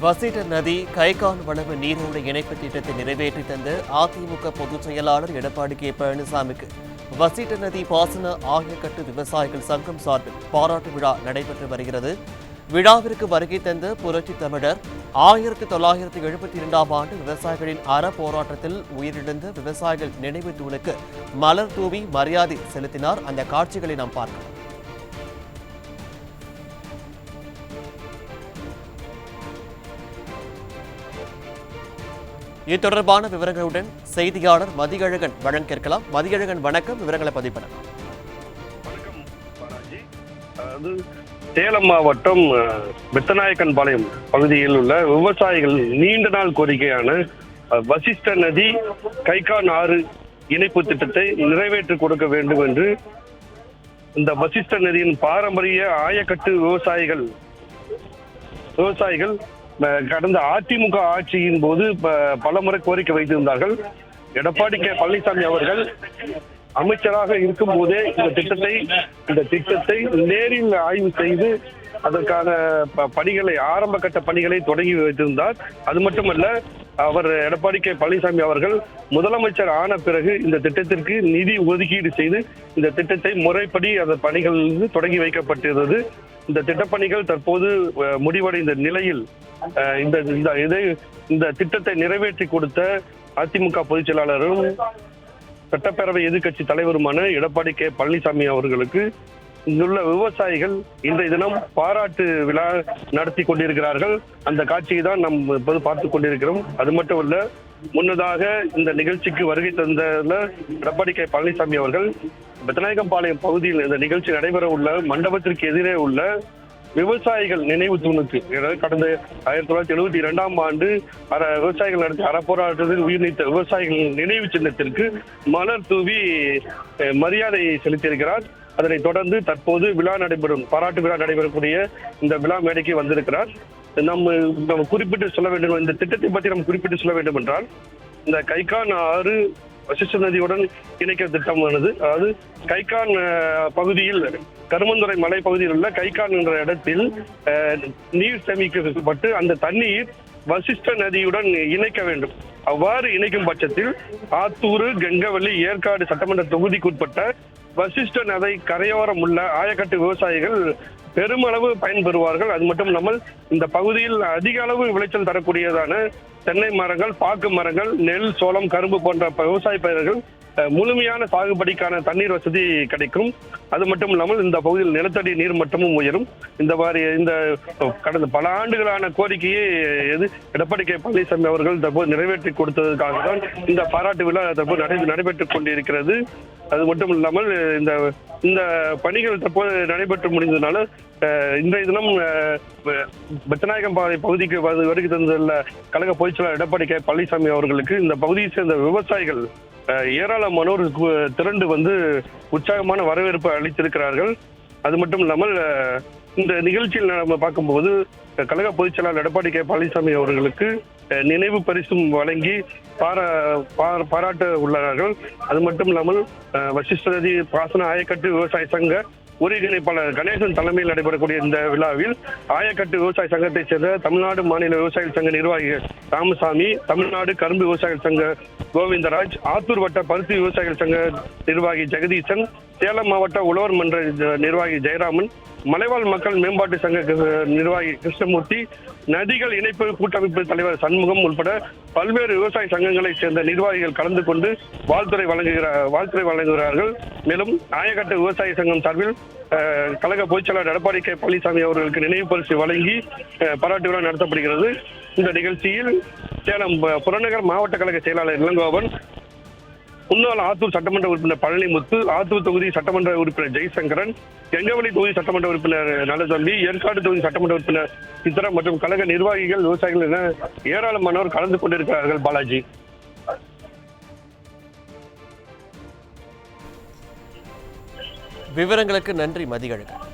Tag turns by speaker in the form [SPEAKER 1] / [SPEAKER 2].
[SPEAKER 1] வசிட்ட நதி கைகான் வளவு நீரோட இணைப்பு திட்டத்தை நிறைவேற்றி தந்த அதிமுக பொதுச் செயலாளர் எடப்பாடி கே பழனிசாமிக்கு வசிட்ட நதி பாசன ஆயக்கட்டு விவசாயிகள் சங்கம் சார்பில் பாராட்டு விழா நடைபெற்று வருகிறது. விழாவிற்கு வருகை தந்த புரட்சி தமிழர் 1972ஆம் ஆண்டு விவசாயிகளின் போராட்டத்தில் உயிரிழந்த விவசாயிகள் நினைவு தூணுக்கு மலர் தூவி மரியாதை செலுத்தினார். அந்த காட்சிகளை நாம் பார்க்கலாம். இது தொடர்பான விவரங்களுடன் செய்தியாளர் மதியழகன் வழங்க கேட்கலாம். மதியழகன் வணக்கம், விவரங்களை பதிவு பண்ணலாம்.
[SPEAKER 2] வணக்கம் பாலாஜி. சேலம் மாவட்டம் பெத்தநாயக்கன்பாளையம் பகுதியில் உள்ள விவசாயிகள் நீண்ட நாள் கோரிக்கையான வசிஷ்ட நதி கைகான் ஆறு இணைப்பு திட்டத்தை நிறைவேற்றி கொடுக்க வேண்டும் என்று இந்த வசிஷ்ட நதியின் பாரம்பரிய ஆயக்கட்டு விவசாயிகள் கடந்த அதிமுக ஆட்சியின் போது பலமுறை கோரிக்கை வைத்திருந்தார்கள். எடப்பாடி கே பழனிசாமி அவர்கள் அமைச்சராக இருக்கும் போதே இந்த திட்டத்தை நேரில் ஆய்வு செய்து அதற்கான பணிகளை ஆரம்ப கட்ட பணிகளை தொடங்கி வைத்திருந்தார். அது மட்டுமல்ல, அவர் எடப்பாடி கே பழனிசாமி அவர்கள் முதலமைச்சர் ஆன பிறகு இந்த திட்டத்திற்கு நிதி ஒதுக்கீடு செய்து இந்த திட்டத்தை முறைப்படி அந்த பணிகள் தொடங்கி வைக்கப்பட்டிருந்தது. இந்த திட்டப்பணிகள் தற்போது முடிவடைந்த நிலையில் இந்த திட்டத்தை நிறைவேற்றி கொடுத்த அதிமுக பொதுச் செயலாளரும் சட்டப்பேரவை எதிர்க்கட்சி தலைவருமான எடப்பாடி கே பழனிசாமி அவர்களுக்கு இங்குள்ள விவசாயிகள் இன்றைய தினம் பாராட்டு விழா நடத்தி கொண்டிருக்கிறார்கள். அந்த காட்சியை தான் நாம் இப்போது பார்த்து கொண்டிருக்கிறோம். அது மட்டுமல்ல, முன்னதாக இந்த நிகழ்ச்சிக்கு வருகை தந்த எடப்பாடி கே பழனிசாமி அவர்கள் பெத்தநாயக்கன்பாளையம் பகுதியில் இந்த நிகழ்ச்சி நடைபெற உள்ள மண்டபத்திற்கு எதிரே உள்ள விவசாயிகள் நினைவு தூணுக்கு, கடந்த 1972ஆம் ஆண்டு விவசாயிகள் நடத்திய போராட்டத்தில் உயிர் நீத்த விவசாயிகள் நினைவு சின்னத்திற்கு மலர் தூவி மரியாதை செலுத்தியிருக்கிறார். அதனைத் தொடர்ந்து தற்போது பாராட்டு விழா நடைபெறக்கூடிய இந்த விழா மேடைக்கு வந்திருக்கிறார். நம்ம குறிப்பிட்டு சொல்ல வேண்டும், இந்த திட்டத்தை பற்றி நம்ம குறிப்பிட்டு சொல்ல வேண்டும் என்றால், இந்த கைகான் ஆறு வசிஷ்ட நதியுடன் இணைக்கிற திட்டமானது, அதாவது கைகான் பகுதியில் கருமந்துறை மலை பகுதியில் உள்ள கைகான் என்ற இடத்தில் நீர் சேமிக்கப்பட்டு அந்த தண்ணீர் வசிஷ்ட நதியுடன் இணைக்க வேண்டும். அவ்வாறு இணைக்கும் பட்சத்தில் ஆத்தூர், கங்கவள்ளி, ஏற்காடு சட்டமன்ற தொகுதிக்குட்பட்ட வசிஷ்ட நதி கரையோரம் உள்ள ஆயக்கட்டு விவசாயிகள் பெருமளவு பயன்பெறுவார்கள். அது மட்டும் இல்லாமல் இந்த பகுதியில் அதிக அளவு விளைச்சல் தரக்கூடியதான தென்னை மரங்கள், பாக்கு மரங்கள், நெல், சோளம், கரும்பு போன்ற விவசாய பயிர்கள் முழுமையான சாகுபடிக்கான தண்ணீர் வசதி கிடைக்கும். அது மட்டும் இல்லாமல் இந்த பகுதியில் நிலத்தடி நீர் மட்டமும் உயரும். இந்த கடந்த பல ஆண்டுகளான கோரிக்கையை எடப்பாடி கே பழனிசாமி அவர்கள் தற்போது நிறைவேற்றி கொடுத்ததற்காக தான் இந்த பாராட்டு விழா தற்போது நடைபெற்றுக் கொண்டிருக்கிறது. அது மட்டும் இல்லாமல் இந்த பணிகள் தற்போது நடைபெற்று முடிந்ததுனால இன்றைய தினம் பெத்தநாயக்கன்பாளையம் பகுதிக்கு வருகை தந்துள்ள கழக பொதுச் செயலாளர் எடப்பாடி கே பழனிசாமி அவர்களுக்கு இந்த பகுதியை சேர்ந்த விவசாயிகள் ஏராளமானோர் திரண்டு வந்து உற்சாகமான வரவேற்பு அளித்திருக்கிறார்கள். அது மட்டும் இல்லாமல் இந்த நிகழ்ச்சியில் நம்ம பார்க்கும்போது கழக பொதுச் செயலாளர் எடப்பாடி கே பழனிசாமி அவர்களுக்கு நினைவு பரிசும் வழங்கி பாராட்ட உள்ளார்கள். அது மட்டும் இல்லாமல் வசிஷ்ட நதி பாசன ஆயக்கட்டு விவசாய சங்க ஒருங்கிணைப்பாளர் கணேசன் தலைமையில் நடைபெறக்கூடிய இந்த விழாவில் ஆயக்கட்டு விவசாய சங்கத்தை சேர்ந்த தமிழ்நாடு மாநில விவசாயிகள் சங்க நிர்வாகிகள் ராமசாமி, தமிழ்நாடு கரும்பு விவசாயிகள் சங்க கோவிந்தராஜ், ஆத்தூர் வட்ட பருத்தி விவசாயிகள் சங்க நிர்வாகி ஜெகதீசன், சேலம் மாவட்ட உழவர் மன்ற நிர்வாகி ஜெயராமன், மலைவாழ் மக்கள் மேம்பாட்டு சங்க நிர்வாகி கிருஷ்ணமூர்த்தி, நதிகள் இணைப்பு கூட்டமைப்பு தலைவர் சண்முகம் உட்பட பல்வேறு விவசாய சங்கங்களை சேர்ந்த நிர்வாகிகள் கலந்து கொண்டு வாழ்த்துறை வழங்குகிறார்கள். மேலும் ஆயக்கட்டு விவசாய சங்கம் சார்பில் கழக பொதுச் செயலாளர் எடப்பாடி கே பழனிசாமி அவர்களுக்கு நினைவு பரிசு வழங்கி பாராட்டு விழா நடத்தப்படுகிறது. இந்த நிகழ்ச்சியில் சேலம் புறநகர் மாவட்ட கழக செயலாளர் இளங்கோவன், முன்னாள் ஆத்தூர் சட்டமன்ற உறுப்பினர் பழனிமுத்து, ஆத்தூர் தொகுதி சட்டமன்ற உறுப்பினர் ஜெய்சங்கரன், கெங்கவள்ளி தொகுதி சட்டமன்ற உறுப்பினர் நல்லதம்பி, ஏற்காடு தொகுதி சட்டமன்ற உறுப்பினர் சித்ரா மற்றும் கழக நிர்வாகிகள், விவசாயிகள் என ஏராளமானோர் கலந்து கொண்டிருக்கிறார்கள். பாலாஜி,
[SPEAKER 1] விவரங்களுக்கு நன்றி மதியழகன்.